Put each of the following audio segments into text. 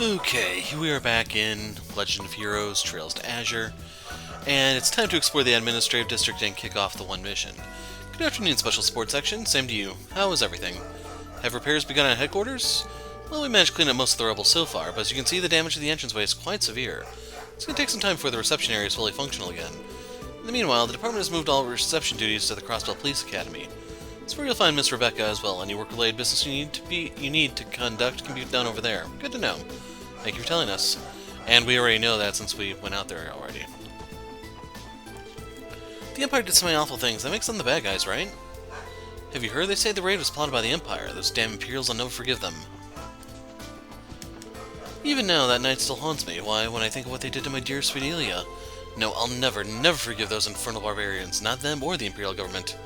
Okay, here we are back in Legend of Heroes, Trails to Azure, and it's time to explore the Administrative District and kick off the one mission. Good afternoon, Special Sports Section. Same to you. How is everything? Have repairs begun at headquarters? Well, we managed to clean up most of the rubble so far, but as you can see, the damage to the entranceway is quite severe. It's going to take some time before the reception area is fully functional again. In the meanwhile, the department has moved all reception duties to the Crossbell Police Academy. It's where you'll find Miss Rebecca as well. Any work-related business you need to conduct can be done over there. Good to know. Thank you for telling us. And we already know that since we went out there already. The Empire did so many awful things. That makes them the bad guys, right? Have you heard? They say the raid was plotted by the Empire. Those damn Imperials will never forgive them. Even now, that night still haunts me. Why, when I think of what they did to my dear sweet Elia. No, I'll never forgive those infernal barbarians. Not them or the Imperial government.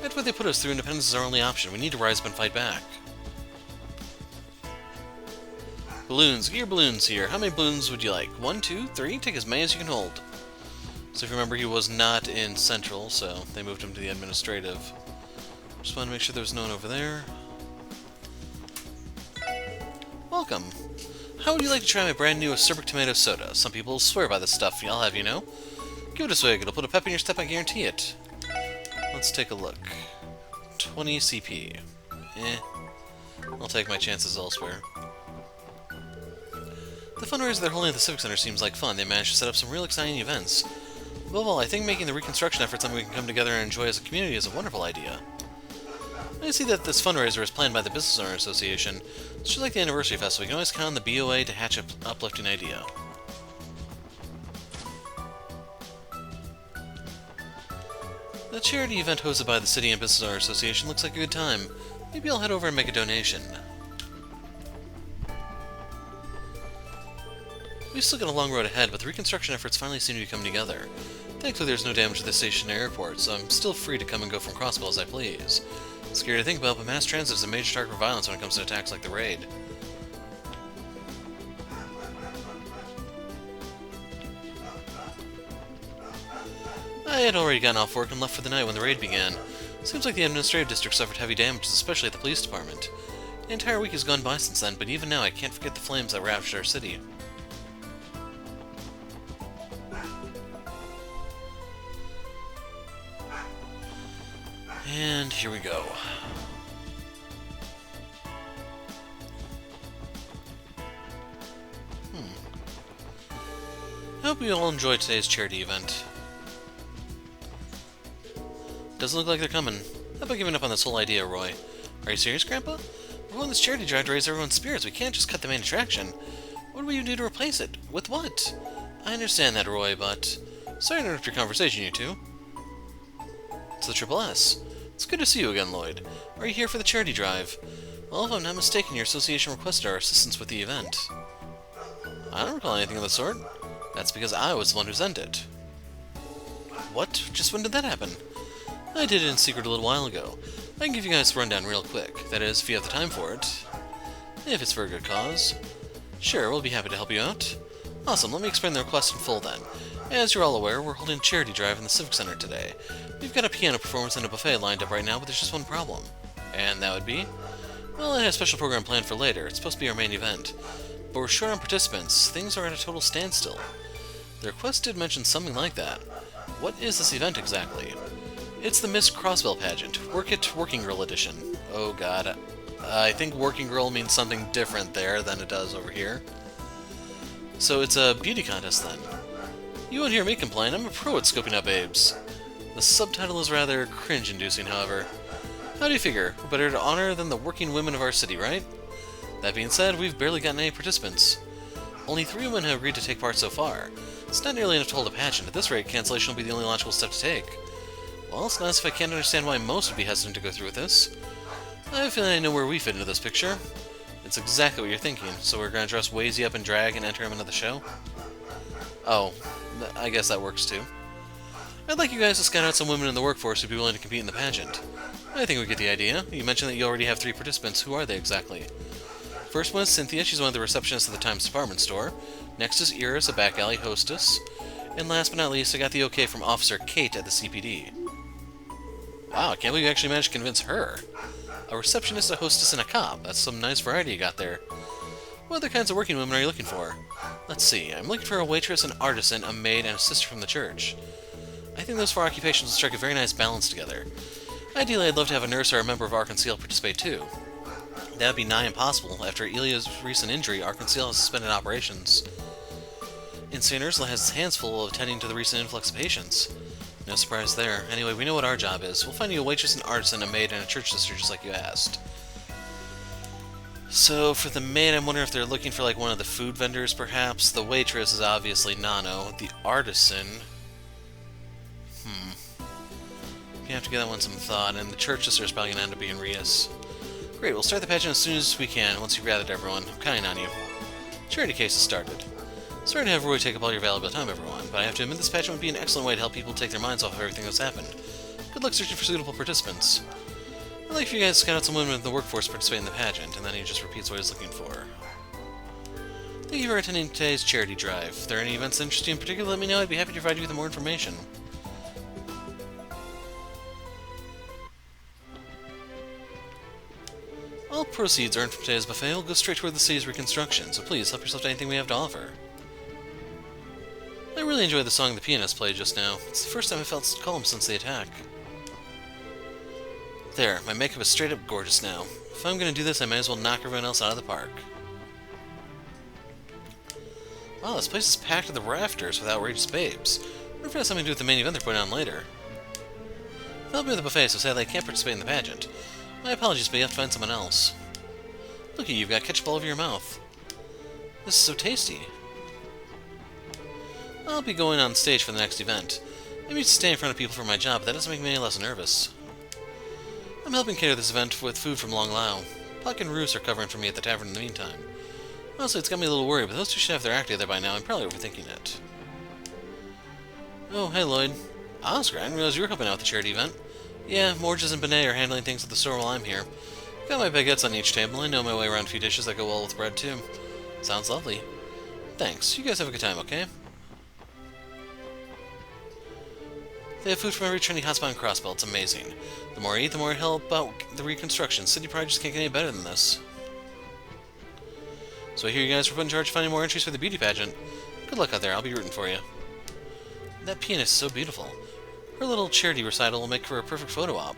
After what they put us through, independence is our only option. We need to rise up and fight back. Balloons. Get your balloons here. How many balloons would you like? 1, 2, 3? Take as many as you can hold. So if you remember, he was not in Central, so they moved him to the Administrative. Just want to make sure there was no one over there. Welcome. How would you like to try my brand new acerbic tomato soda? Some people swear by this stuff, I'll have you know. Give it a swig. It'll put a pep in your step, I guarantee it. Let's take a look. 20 CP. I'll take my chances elsewhere. The fundraiser they're holding at the Civic Center seems like fun. They managed to set up some real exciting events. Above all, I think making the reconstruction effort something we can come together and enjoy as a community is a wonderful idea. I see that this fundraiser is planned by the Business Owner Association. It's just like the Anniversary Festival. We can always count on the BOA to hatch an uplifting idea. The charity event hosted by the City and Business Owner Association looks like a good time. Maybe I'll head over and make a donation. We've still got a long road ahead, but the reconstruction efforts finally seem to be coming together. Thankfully there's no damage to the station or airport, so I'm still free to come and go from Crossbell as I please. It's scary to think about, but mass transit is a major target for violence when it comes to attacks like the raid. I had already gotten off work and left for the night when the raid began. Seems like the Administrative District suffered heavy damages, especially at the police department. The entire week has gone by since then, but even now I can't forget the flames that ravaged our city. And here we go. I hope you all enjoyed today's charity event. Doesn't look like they're coming. How about giving up on this whole idea, Roy? Are you serious, Grandpa? We're holding this charity drive to raise everyone's spirits. We can't just cut the main attraction. What do we do to replace it? With what? I understand that, Roy, but... Sorry to interrupt your conversation, you two. It's the Triple S. It's good to see you again, Lloyd. Are you here for the charity drive? Well, if I'm not mistaken, your association requested our assistance with the event. I don't recall anything of the sort. That's because I was the one who sent it. What? Just when did that happen? I did it in secret a little while ago. I can give you guys a rundown real quick. That is, if you have the time for it. If it's for a good cause. Sure, we'll be happy to help you out. Awesome, let me explain the request in full then. As you're all aware, we're holding a charity drive in the Civic Center today. We've got a piano performance and a buffet lined up right now, but there's just one problem. And that would be? Well, I had a special program planned for later. It's supposed to be our main event. But we're short on participants. Things are at a total standstill. The request did mention something like that. What is this event exactly? It's the Miss Crossbell pageant. Working Girl Edition. Oh god. I think Working Girl means something different there than it does over here. So it's a beauty contest then. You won't hear me complain. I'm a pro at scoping out babes. The subtitle is rather cringe-inducing, however. How do you figure? We're better to honor than the working women of our city, right? That being said, we've barely gotten any participants. Only 3 women have agreed to take part so far. It's not nearly enough to hold a pageant. At this rate, cancellation will be the only logical step to take. Well, it's nice if I can't understand why most would be hesitant to go through with this. I have a feeling I know where we fit into this picture. It's exactly what you're thinking, so we're going to dress Wazy up in drag and enter him into the show? Oh, I guess that works too. I'd like you guys to scout out some women in the workforce who'd be willing to compete in the pageant. I think we get the idea. You mentioned that you already have 3 participants. Who are they exactly? First one is Cynthia. She's one of the receptionists at the Times Department Store. Next is Iris, a back alley hostess. And last but not least, I got the okay from Officer Kate at the CPD. Wow, I can't believe you actually managed to convince her. A receptionist, a hostess, and a cop. That's some nice variety you got there. What other kinds of working women are you looking for? Let's see, I'm looking for a waitress, an artisan, a maid, and a sister from the church. I think those 4 occupations will strike a very nice balance together. Ideally, I'd love to have a nurse or a member of Ark Conceal participate too. That would be nigh impossible. After Elia's recent injury, Ark Conceal has suspended operations. Insane Ursula has its hands full of attending to the recent influx of patients. No surprise there. Anyway, we know what our job is. We'll find you a waitress, an artisan, a maid, and a church sister just like you asked. So, for the maid, I'm wondering if they're looking for, like, one of the food vendors, perhaps. The waitress is obviously Nano. The artisan... You have to give that one some thought, and the church sister is probably going to end up being Rias. Great, we'll start the pageant as soon as we can, once you've gathered everyone. I'm counting on you. Charity case has started. Sorry to have Roy take up all your valuable time, everyone, but I have to admit this pageant would be an excellent way to help people take their minds off of everything that's happened. Good luck searching for suitable participants. I'd like for you guys to scout out some women in the workforce to participate in the pageant, and then he just repeats what he's looking for. Thank you for attending today's charity drive. If there are any events that interest you in particular, let me know. I'd be happy to provide you with more information. All proceeds earned from today's buffet will go straight toward the city's reconstruction, so please help yourself to anything we have to offer. I really enjoyed the song the pianist played just now. It's the first time I felt calm since the attack. There, my makeup is straight up gorgeous now. If I'm gonna do this, I might as well knock everyone else out of the park. Wow, this place is packed to the rafters with outrageous babes. I wonder if it has something to do with the main event they're putting on later. I'll be with the buffet, so sadly I can't participate in the pageant. My apologies, but you have to find someone else. Look at you, you've got ketchup all over your mouth. This is so tasty. I'll be going on stage for the next event. I'm used to staying in front of people for my job, but that doesn't make me any less nervous. I'm helping cater this event with food from Long Lao. Puck and Roos are covering for me at the tavern in the meantime. Honestly, it's got me a little worried, but those two should have their act together by now. I'm probably overthinking it. Oh, hey Lloyd. Oscar, I didn't realize you were helping out with the charity event. Yeah, Morges and Benet are handling things at the store while I'm here. Got my baguettes on each table. I know my way around a few dishes that go well with bread, too. Sounds lovely. Thanks. You guys have a good time, okay? They have food from every trendy hotspot and crossbelt. It's amazing. The more I eat, the more I help out the reconstruction. City Pride just can't get any better than this. So I hear you guys were put in charge of finding more entries for the beauty pageant. Good luck out there. I'll be rooting for you. That pianist is so beautiful. Her little charity recital will make for a perfect photo op.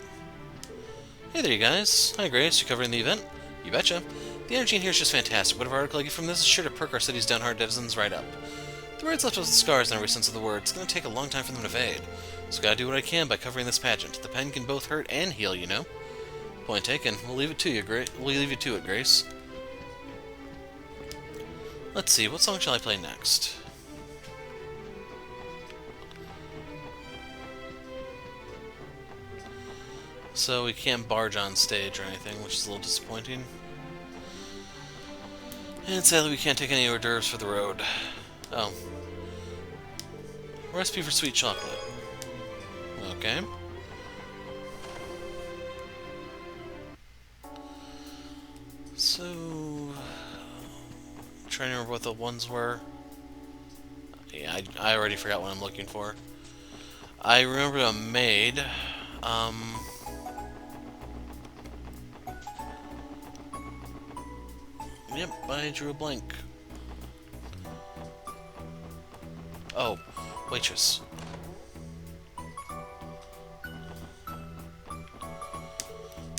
Hey there, you guys. Hi, Grace. You covering the event? You betcha. The energy in here is just fantastic. Whatever article I get from this is sure to perk our city's downhearted denizens right up. The riots left us with scars in every sense of the word. It's going to take a long time for them to fade. So gotta do what I can by covering this pageant. The pen can both hurt and heal, you know. Point taken. We'll leave it to you, Grace. Let's see. What song shall I play next? So we can't barge on stage or anything, which is a little disappointing. And sadly we can't take any hors d'oeuvres for the road. Oh. Recipe for sweet chocolate. Okay. So... I'm trying to remember what the ones were. Yeah, I already forgot what I'm looking for. I remember a maid. Yep, I drew a blank. Oh, waitress.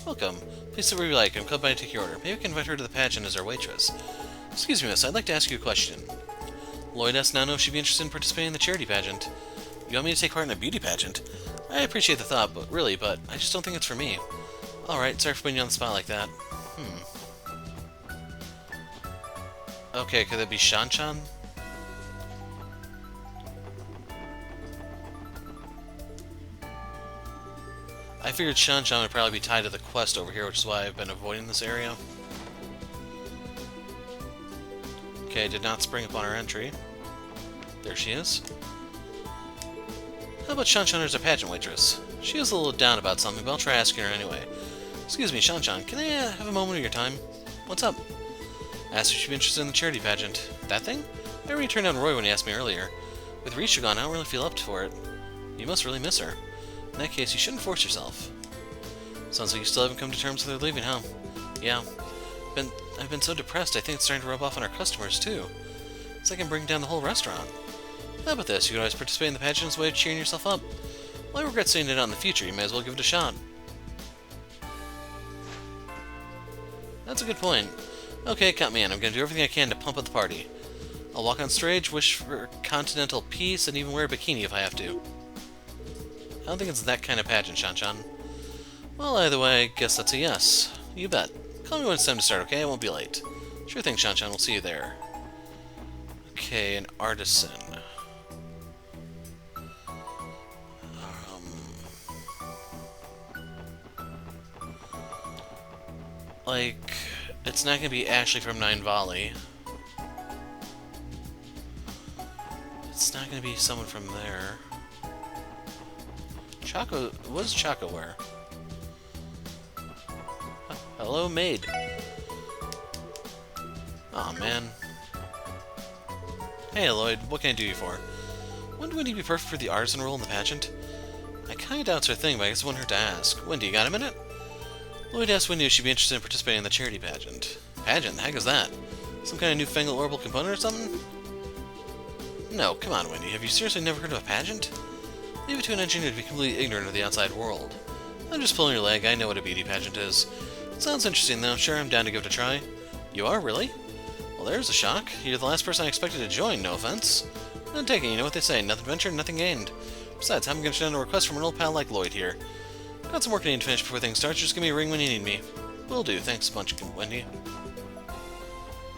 Welcome. Please sit where you like. I'm called by to take your order. Maybe we can invite her to the pageant as our waitress. Excuse me, miss. I'd like to ask you a question. Lloyd asked Nano if she'd be interested in participating in the charity pageant. You want me to take part in a beauty pageant? I appreciate the thought, but I just don't think it's for me. Alright, sorry for putting you on the spot like that. Okay, could it be Shan-chan? I figured Shan-chan would probably be tied to the quest over here, which is why I've been avoiding this area. Okay, did not spring upon her entry. There she is. How about Shan-chan as a pageant waitress? She is a little down about something, but I'll try asking her anyway. Excuse me, Shan-chan, can I have a moment of your time? What's up? I asked if she'd be interested in the charity pageant. That thing? I already turned down Roy when he asked me earlier. With Risha gone, I don't really feel up for it. You must really miss her. In that case, you shouldn't force yourself. Sounds like you still haven't come to terms with her leaving, huh? Yeah. I've been so depressed I think it's starting to rub off on our customers, too. It's like I'm bringing down the whole restaurant. How about this? You can always participate in the pageant as a way of cheering yourself up. Well, I regret saying it out in the future. You may as well give it a shot. That's a good point. Okay, count me in. I'm going to do everything I can to pump up the party. I'll walk on stage, wish for continental peace, and even wear a bikini if I have to. I don't think it's that kind of pageant, Shan-chan. Well, either way, I guess that's a yes. You bet. Call me when it's time to start, okay? I won't be late. Sure thing, Shan-chan. We'll see you there. Okay, an artisan. Like, it's not going to be Ashley from 9 Volley. It's not going to be someone from there. Choco, what does Choco wear? Oh, hello, maid. Aw, man. Hey, Lloyd, what can I do you for? Wouldn't Wendy be perfect for the artisan role in the pageant? I kinda doubt it's her thing, but I guess I want her to ask. Wendy, you got a minute? Lloyd asked Wendy if she'd be interested in participating in the charity pageant. Pageant? The heck is that? Some kind of newfangled orbital component or something? No, come on, Wendy. Have you seriously never heard of a pageant? Leave it to an engineer to be completely ignorant of the outside world. I'm just pulling your leg. I know what a beauty pageant is. It sounds interesting, though. Sure, I'm down to give it a try. You are, really? Well, there's a shock. You're the last person I expected to join, no offense. None taken, you know what they say. Nothing ventured, nothing gained. Besides, I'm going to turn down a request from an old pal like Lloyd here. Got some work I need to finish before things start. Just give me a ring when you need me. Will do. Thanks a bunch, Wendy.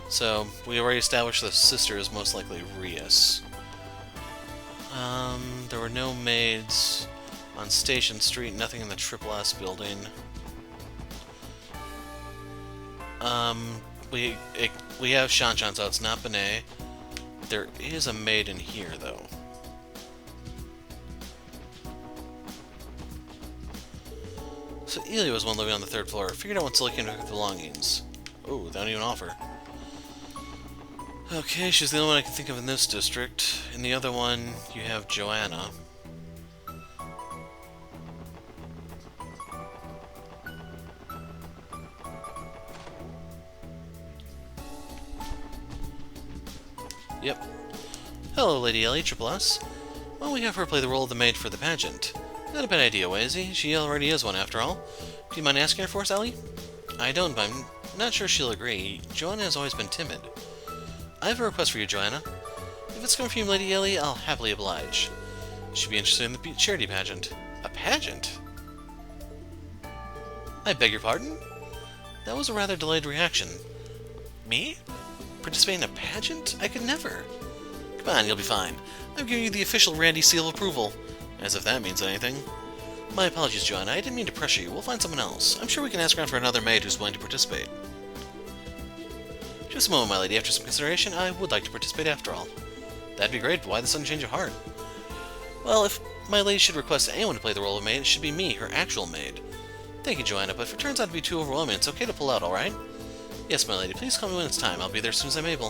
So, we already established the sister is most likely Rias. There were no maids on Station Street, nothing in the Triple S building. We have Shan-chan, so it's not Benet. There is a maid in here, though. So Elia was one living on the 3rd floor. Figured out what Silly came to her belongings. Oh, they don't even offer. Okay, she's the only one I can think of in this district. In the other one, you have Joanna. Yep. Hello, Lady Ellie, Triple S. Well, we have her play the role of the maid for the pageant. Not a bad idea, Wazy. She already is one, after all. Do you mind asking her for us, Ellie? I don't, but I'm not sure she'll agree. Joanna has always been timid. I have a request for you, Joanna. If it's coming from you, Lady Ellie, I'll happily oblige. She'd be interested in the charity pageant. A pageant? I beg your pardon? That was a rather delayed reaction. Me? Participate in a pageant? I could never. Come on, you'll be fine. I'm giving you the official Randy seal of approval. As if that means anything. My apologies, Joanna. I didn't mean to pressure you. We'll find someone else. I'm sure we can ask around for another maid who's willing to participate. Just a moment, my lady. After some consideration, I would like to participate after all. That'd be great, but why the sudden change of heart? Well, if my lady should request anyone to play the role of maid, it should be me, her actual maid. Thank you, Joanna, but if it turns out to be too overwhelming, it's okay to pull out, alright? Yes, my lady. Please call me when it's time. I'll be there as soon as I'm able.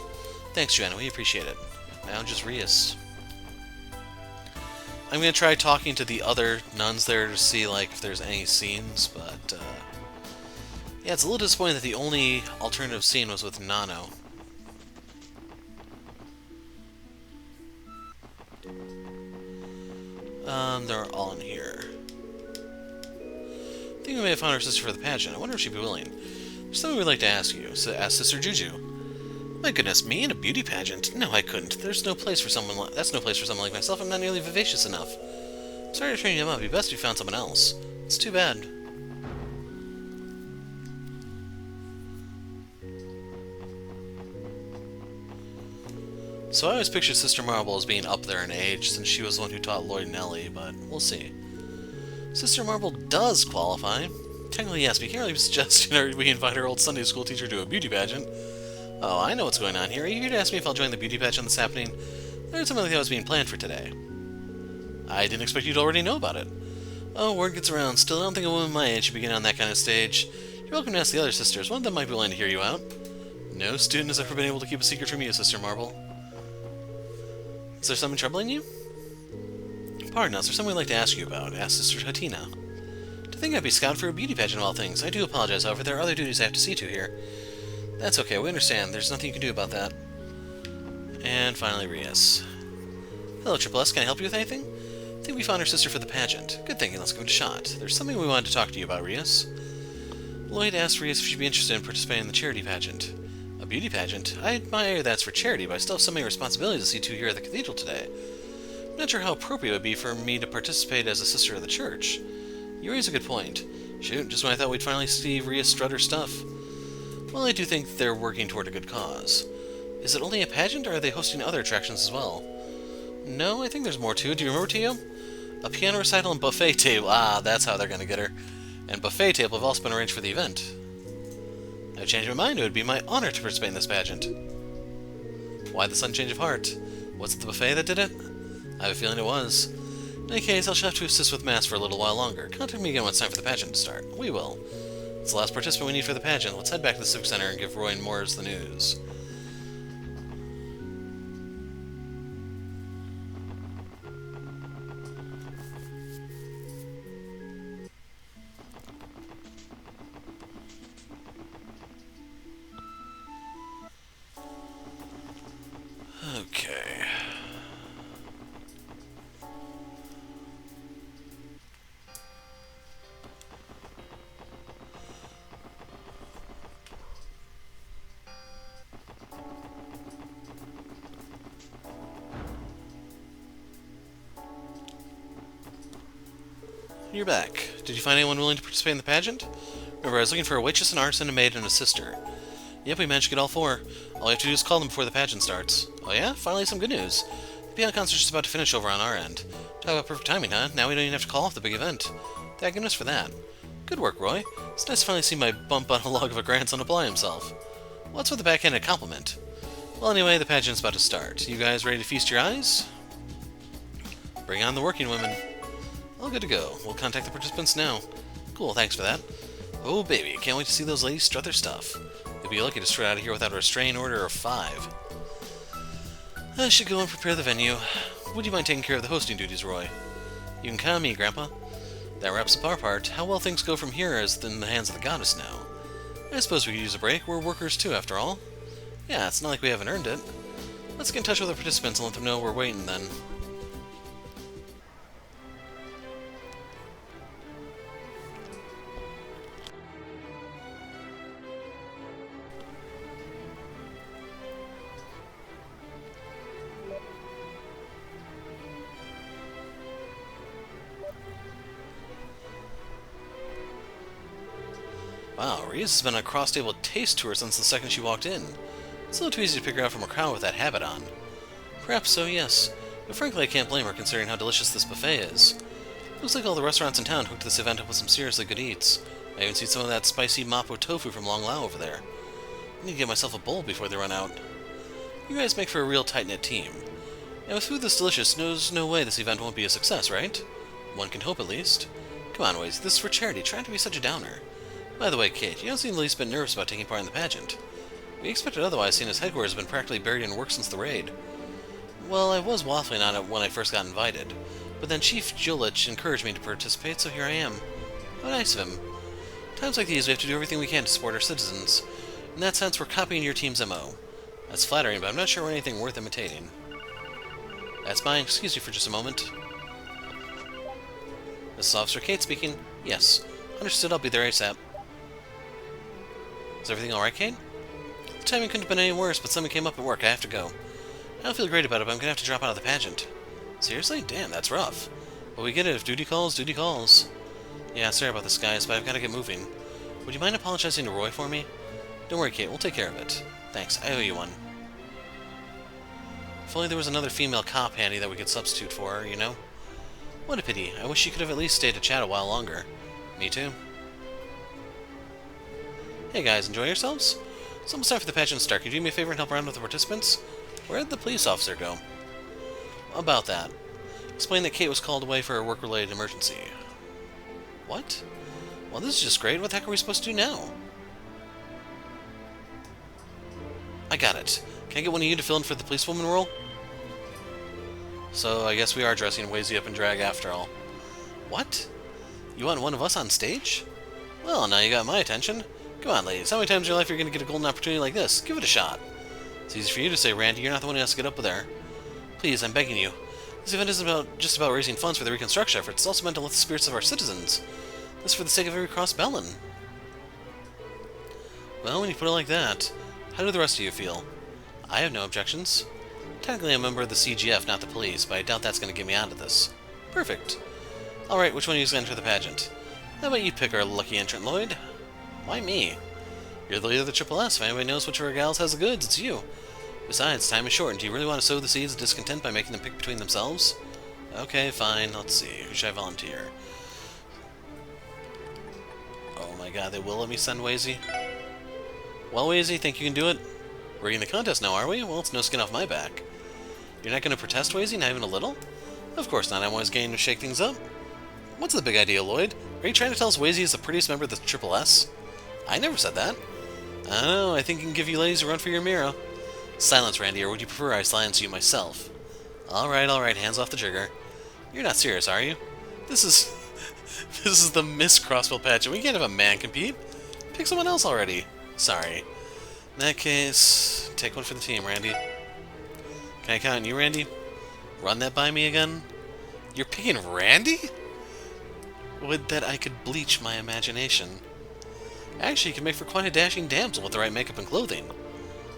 Thanks, Joanna. We appreciate it. Now just Rias. I'm going to try talking to the other nuns there to see, like, if there's any scenes, but, yeah, it's a little disappointing that the only alternative scene was with Nano. They're all in here. I think we may have found our sister for the pageant. I wonder if she'd be willing. There's something we'd like to ask you, so ask Sister Juju. My goodness, me in a beauty pageant? No, I couldn't. There's no place for someone like that's no place for someone like myself. I'm not nearly vivacious enough. Sorry to train you up. It'd be best if you found someone else. It's too bad. So I always pictured Sister Marble as being up there in age, since she was the one who taught Lloyd and Ellie, but we'll see. Sister Marble does qualify. Technically, yes, but you can't really suggest we invite our old Sunday school teacher to a beauty pageant. Oh, I know what's going on here. Are you here to ask me if I'll join the beauty pageant that's happening? There's something that was being planned for today. I didn't expect you to already know about it. Oh, word gets around. Still, I don't think a woman my age should begin on that kind of stage. You're welcome to ask the other sisters. One of them might be willing to hear you out. No student has ever been able to keep a secret from you, Sister Marble. Is there something troubling you? Pardon us, there's something we'd like to ask you about. Ask Sister Hatina. To think I'd be scouted for a beauty pageant of all things. I do apologize, however, there are other duties I have to see to here. That's okay, we understand. There's nothing you can do about that. And finally, Rias. Hello, Triple S. Can I help you with anything? I think we found her sister for the pageant. Good thinking, let's give it a shot. There's something we wanted to talk to you about, Rias. Lloyd asked Rias if she'd be interested in participating in the charity pageant. A beauty pageant? I admire that's for charity, but I still have so many responsibilities to see to here at the cathedral today. I'm not sure how appropriate it would be for me to participate as a sister of the church. You raise a good point. Shoot, just when I thought we'd finally see Rias strut her stuff. Well, I do think they're working toward a good cause. Is it only a pageant, or are they hosting other attractions as well? No, I think there's more too. Do you remember, Tio? A piano recital and buffet table. Ah, that's how they're going to get her. And buffet table have also been arranged for the event. I've changed my mind. It would be my honor to participate in this pageant. Why the sudden change of heart? Was it the buffet that did it? I have a feeling it was. In any case, I'll just have to assist with Mass for a little while longer. Contact me again when it's time for the pageant to start. We will. It's the last participant we need for the pageant. Let's head back to the Civic Center and give Roy and Moores the news. Okay. You're back. Did you find anyone willing to participate in the pageant? Remember, I was looking for a waitress, an artisan, a maid, and a sister. Yep, we managed to get all four. All you have to do is call them before the pageant starts. Oh yeah? Finally some good news. The piano concert's just about to finish over on our end. Talk about perfect timing, huh? Now we don't even have to call off the big event. Thank goodness for that. Good work, Roy. It's nice to finally see my bump on a log of a grandson apply himself. What's with the backhanded compliment? Well, anyway, the pageant's about to start. You guys ready to feast your eyes? Bring on the working women. All good to go. We'll contact the participants now. Cool, thanks for that. Oh, baby, can't wait to see those ladies strut their stuff. You'll be lucky to strut out of here without a restraining order of 5. I should go and prepare the venue. Would you mind taking care of the hosting duties, Roy? You can count on me, Grandpa. That wraps up our part. How well things go from here is in the hands of the goddess now. I suppose we could use a break. We're workers too, after all. Yeah, it's not like we haven't earned it. Let's get in touch with our participants and let them know we're waiting then. Wow, Rias has been on a cross-table taste tour since the second she walked in. It's a little too easy to pick her out from a crowd with that habit on. Perhaps so, yes. But frankly, I can't blame her considering how delicious this buffet is. Looks like all the restaurants in town hooked this event up with some seriously good eats. I even see some of that spicy mapo tofu from Long Lao over there. I need to get myself a bowl before they run out. You guys make for a real tight-knit team. And with food this delicious, there's no way this event won't be a success, right? One can hope at least. Come on, Waze, this is for charity. Try not to be such a downer. By the way, Kate, you don't seem the least bit nervous about taking part in the pageant. We expected otherwise, seeing as headquarters has been practically buried in work since the raid. Well, I was waffling on it when I first got invited, but then Chief Julich encouraged me to participate, so here I am. How nice of him. Times like these, we have to do everything we can to support our citizens. In that sense, we're copying your team's MO. That's flattering, but I'm not sure we're anything worth imitating. That's mine. Excuse me for just a moment. This is Officer Kate speaking. Yes. Understood, I'll be there ASAP. Is everything alright, Kate? The timing couldn't have been any worse, but something came up at work. I have to go. I don't feel great about it, but I'm gonna have to drop out of the pageant. Seriously? Damn, that's rough. But we get it. If duty calls, duty calls. Yeah, sorry about this, guys, but I've gotta get moving. Would you mind apologizing to Roy for me? Don't worry, Kate. We'll take care of it. Thanks. I owe you one. If only there was another female cop handy that we could substitute for her, you know? What a pity. I wish she could have at least stayed to chat a while longer. Me too. Hey guys, enjoy yourselves? It's almost time for the pageant to start. Could you do me a favor and help around with the participants? Where did the police officer go? About that. Explain that Kate was called away for a work-related emergency. What? Well, this is just great. What the heck are we supposed to do now? I got it. Can I get one of you to fill in for the policewoman role? So, I guess we are dressing Wazy up in drag after all. What? You want one of us on stage? Well, now you got my attention. Come Come on, ladies. How many times in your life are you going to get a golden opportunity like this? Give it a shot. It's easy for you to say, Randy. You're not the one who has to get up there. Please, I'm begging you. This event isn't just about raising funds for the reconstruction effort. It's also meant to lift the spirits of our citizens. This for the sake of every crossed bellin. Well, when you put it like that, how do the rest of you feel? I have no objections. Technically, I'm a member of the CGF, not the police, but I doubt that's going to get me out of this. Perfect. Alright, which one of you is going to enter the pageant? How about you pick our lucky entrant, Lloyd? Why me? You're the leader of the Triple S. If anybody knows which of our gals has the goods, it's you. Besides, time is short, and do you really want to sow the seeds of discontent by making them pick between themselves? Okay, fine. Let's see. Who should I volunteer? Oh my god, they will let me send Wazy? Well, Wazy, think you can do it? We're in the contest now, are we? Well, it's no skin off my back. You're not going to protest, Wazy? Not even a little? Of course not. I'm always game to shake things up. What's the big idea, Lloyd? Are you trying to tell us Wazy is the prettiest member of the Triple S? I never said that. I don't know. I think I can give you ladies a run for your mirror. Silence, Randy, or would you prefer I silence you myself? Alright, hands off the trigger. You're not serious, are you? This is the Miss Crossbill pageant. We can't have a man compete. Pick someone else already. Sorry. In that case, take one for the team, Randy. Can I count on you, Randy? Run that by me again? You're picking Randy? Would that I could bleach my imagination. Actually, he could make for quite a dashing damsel with the right makeup and clothing.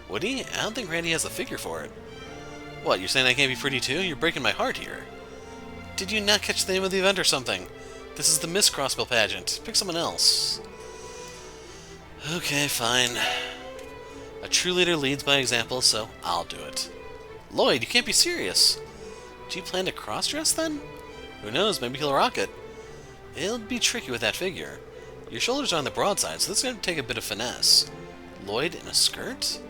Would he? I don't think Randy has the figure for it. What, you're saying I can't be pretty too? You're breaking my heart here. Did you not catch the name of the event or something? This is the Miss Crossbill pageant. Pick someone else. Okay, fine. A true leader leads by example, so I'll do it. Lloyd, you can't be serious. Do you plan to cross-dress then? Who knows, maybe he'll rock it. It'll be tricky with that figure. Your shoulders are on the broad side, so this is going to take a bit of finesse. Lloyd in a skirt?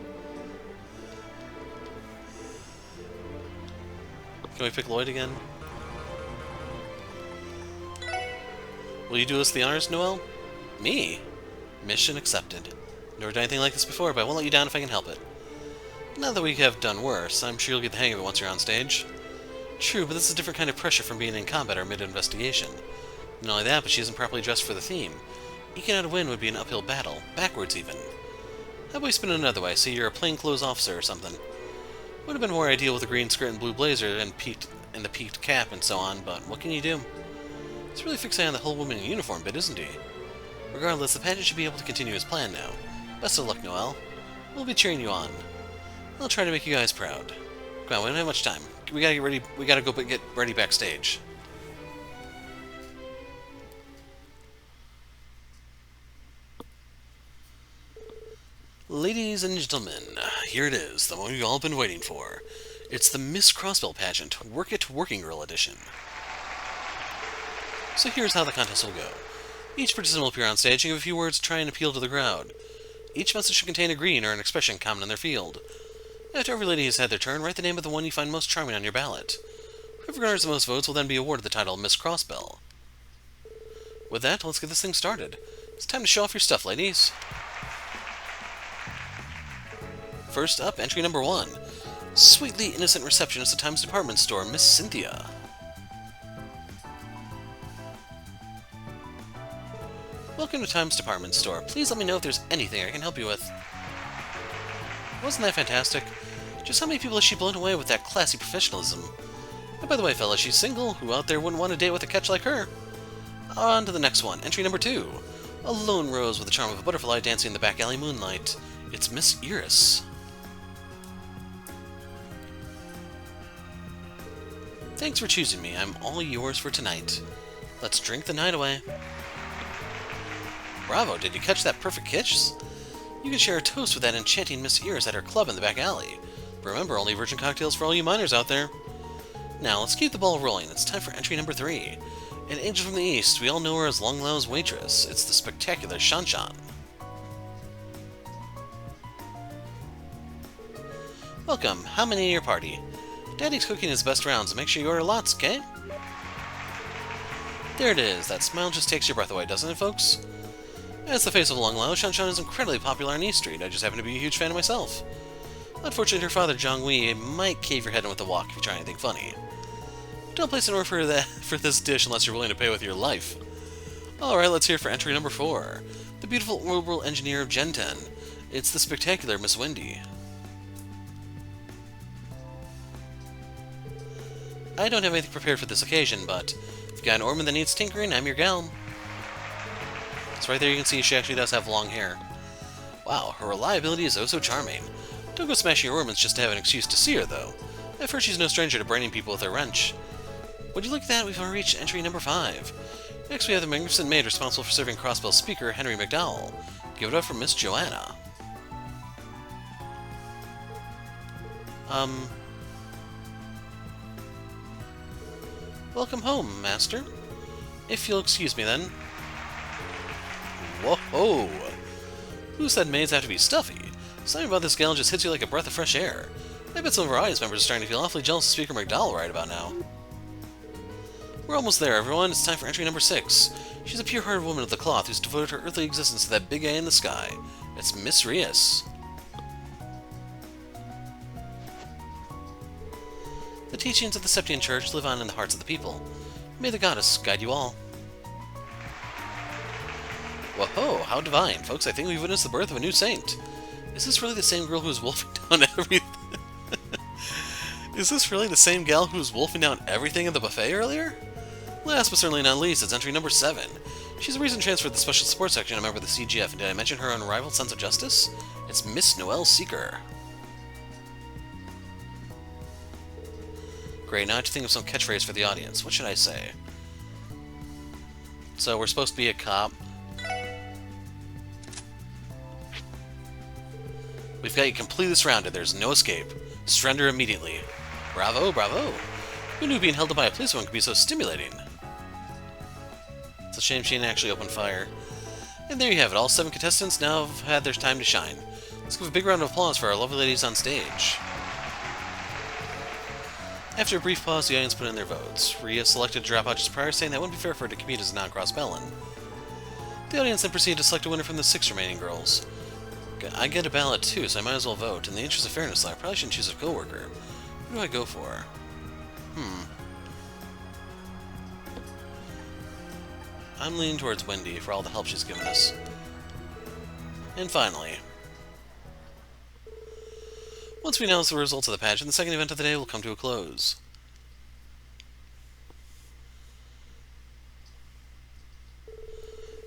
Can we pick Lloyd again? Will you do us the honors, Noelle? Me? Mission accepted. Never done anything like this before, but I won't let you down if I can help it. Not that we have done worse. I'm sure you'll get the hang of it once you're on stage. True, but this is a different kind of pressure from being in combat or mid-investigation. Not only that, but she isn't properly dressed for the theme. Eking out a win would be an uphill battle. Backwards, even. How about we spin it another way? Say you're a plainclothes officer or something. Would have been more ideal with a green skirt and blue blazer and the peaked cap and so on, but what can you do? He's really fixated on the whole woman in uniform bit, isn't he? Regardless, the pageant should be able to continue as planned now. Best of luck, Noelle. We'll be cheering you on. I'll try to make you guys proud. Come on, we don't have much time. We gotta get ready. We gotta go get ready backstage. Ladies and gentlemen, here it is, the one you've all been waiting for. It's the Miss Crossbill pageant, Work It Working Girl edition. So here's how the contest will go. Each participant will appear on stage and give a few words to try and appeal to the crowd. Each message should contain a greeting or an expression common in their field. After every lady has had their turn, write the name of the one you find most charming on your ballot. Whoever garners the most votes will then be awarded the title of Miss Crossbill. With that, let's get this thing started. It's time to show off your stuff, ladies. First up, entry number 1. Sweetly innocent receptionist at Times Department Store, Miss Cynthia. Welcome to Times Department Store. Please let me know if there's anything I can help you with. Wasn't that fantastic? Just how many people has she blown away with that classy professionalism? And by the way, fella, she's single. Who out there wouldn't want to date with a catch like her? On to the next one. Entry number 2. A lone rose with the charm of a butterfly dancing in the back alley moonlight. It's Miss Iris. Thanks for choosing me. I'm all yours for tonight. Let's drink the night away. Bravo, did you catch that perfect kiss? You can share a toast with that enchanting Miss Iris at her club in the back alley. Remember, only virgin cocktails for all you minors out there. Now, let's keep the ball rolling. It's time for entry number 3. An angel from the east. We all know her as Long Lao's waitress. It's the spectacular Shan Shan. Welcome. How many in your party? Daddy's cooking his best rounds, so make sure you order lots, okay? There it is. That smile just takes your breath away, doesn't it, folks? As the face of Long Lao, Shan Shan is incredibly popular on East Street. I just happen to be a huge fan of myself. Unfortunately, her father, Zhang Wei, might cave your head in with a walk if you try anything funny. Don't place an order for this dish unless you're willing to pay with your life. Alright, let's hear for entry number 4. The beautiful orbital engineer of Gen 10. It's the spectacular Miss Wendy. I don't have anything prepared for this occasion, but if you've got an ornament that needs tinkering, I'm your gal. So right there you can see she actually does have long hair. Wow, her reliability is oh so charming. Don't go smashing your ornaments just to have an excuse to see her, though. I've heard she's no stranger to braining people with her wrench. Would you look at that? We've already reached entry number 5. Next we have the magnificent maid responsible for serving Crossbell speaker Henry McDowell. Give it up for Miss Joanna. Welcome home, Master. If you'll excuse me, then. Whoa-ho! Who said maids have to be stuffy? Something about this gal just hits you like a breath of fresh air. I bet some of our audience members are starting to feel awfully jealous of Speaker McDowell right about now. We're almost there, everyone. It's time for entry number 6. She's a pure-hearted woman of the cloth who's devoted her earthly existence to that big A in the sky. It's Miss Rias. The teachings of the Septian Church live on in the hearts of the people. May the goddess guide you all. Whoa-ho, how divine. Folks, I think we've witnessed the birth of a new saint. Is this really the same girl who was wolfing down everything? Is this really the same gal who was wolfing down everything in the buffet earlier? Last but certainly not least, it's entry number 7. She's a recent transfer to the Special Support Section, a member of the CGF, and did I mention her unrivaled sense of justice? It's Miss Noelle Seeker. Great, now I have to think of some catchphrase for the audience. What should I say? So, we're supposed to be a cop. We've got you completely surrounded. There's no escape. Surrender immediately. Bravo, bravo. Who knew being held up by a policewoman could be so stimulating? It's a shame she didn't actually open fire. And there you have it. All 7 contestants now have had their time to shine. Let's give a big round of applause for our lovely ladies on stage. After a brief pause, the audience put in their votes. Rhea selected to drop out just prior, saying that wouldn't be fair for her to compete as a non-cross Bellin. The audience then proceeded to select a winner from the 6 remaining girls. I get a ballot too, so I might as well vote. In the interest of fairness, though, I probably shouldn't choose a co-worker. Who do I go for? I'm leaning towards Wendy for all the help she's given us. And finally, once we announce the results of the pageant, the second event of the day will come to a close.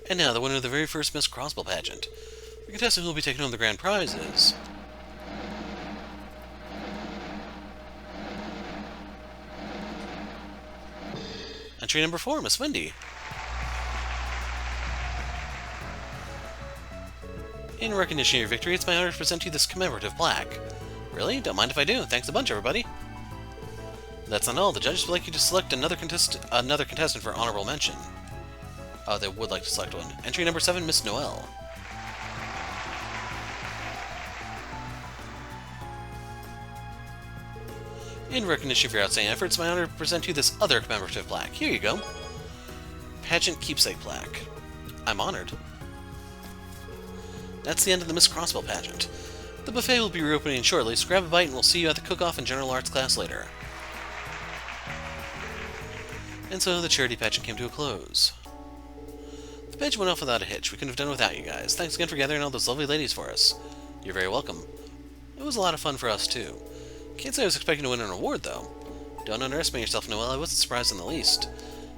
And now, the winner of the very first Miss Crossbell pageant. The contestant who will be taking home the grand prize is... entry number 4, Miss Wendy. In recognition of your victory, it's my honor to present to you this commemorative plaque. Really? Don't mind if I do. Thanks a bunch, everybody. That's not all. The judges would like you to select another contestant for honorable mention. Oh, they would like to select one. Entry number 7, Miss Noelle. In recognition of your outstanding efforts, it's my honor to present to you this other commemorative plaque. Here you go. Pageant Keepsake Plaque. I'm honored. That's the end of the Miss Crossbell pageant. The buffet will be reopening shortly, so grab a bite and we'll see you at the cook-off and general arts class later. And so the charity pageant came to a close. The pageant went off without a hitch. We couldn't have done it without you guys. Thanks again for gathering all those lovely ladies for us. You're very welcome. It was a lot of fun for us, too. Can't say I was expecting to win an award, though. Don't underestimate yourself, Noelle. I wasn't surprised in the least.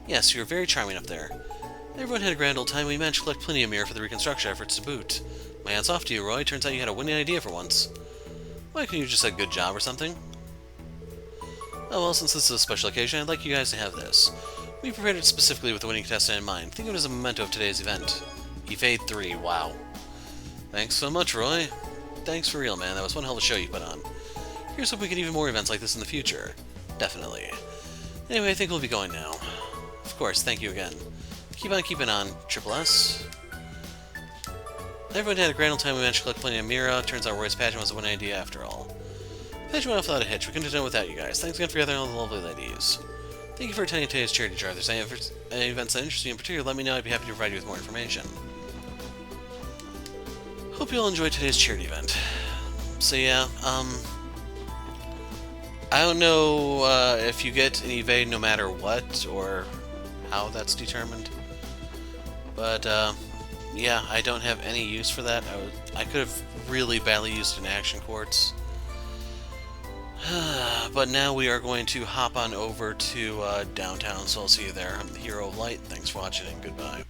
Yes, you were very charming up there. Everyone had a grand old time. We managed to collect plenty of mirror for the reconstruction efforts to boot. My hat's off to you, Roy. Turns out you had a winning idea for once. Why couldn't you just say good job or something? Oh well, since this is a special occasion, I'd like you guys to have this. We prepared it specifically with the winning contestant in mind. Think of it as a memento of today's event. Evade 3, wow. Thanks so much, Roy. Thanks for real, man. That was one hell of a show you put on. Here's hoping we can even more events like this in the future. Definitely. Anyway, I think we'll be going now. Of course, thank you again. Keep on keeping on, Triple S. Everyone had a grand old time. We managed to collect plenty of Mira. Turns out Roy's pageant was a winning idea after all. The pageant went off without a hitch. We couldn't have done it without you guys. Thanks again for gathering all the lovely ladies. Thank you for attending today's charity drive. If there's any events that interest you in particular, let me know. I'd be happy to provide you with more information. Hope you all enjoyed today's charity event. So yeah, I don't know if you get an evade no matter what, or how that's determined. But, yeah, I don't have any use for that. I could have really badly used an action quartz. But now we are going to hop on over to downtown, so I'll see you there. I'm the Hero of Light. Thanks for watching, and goodbye.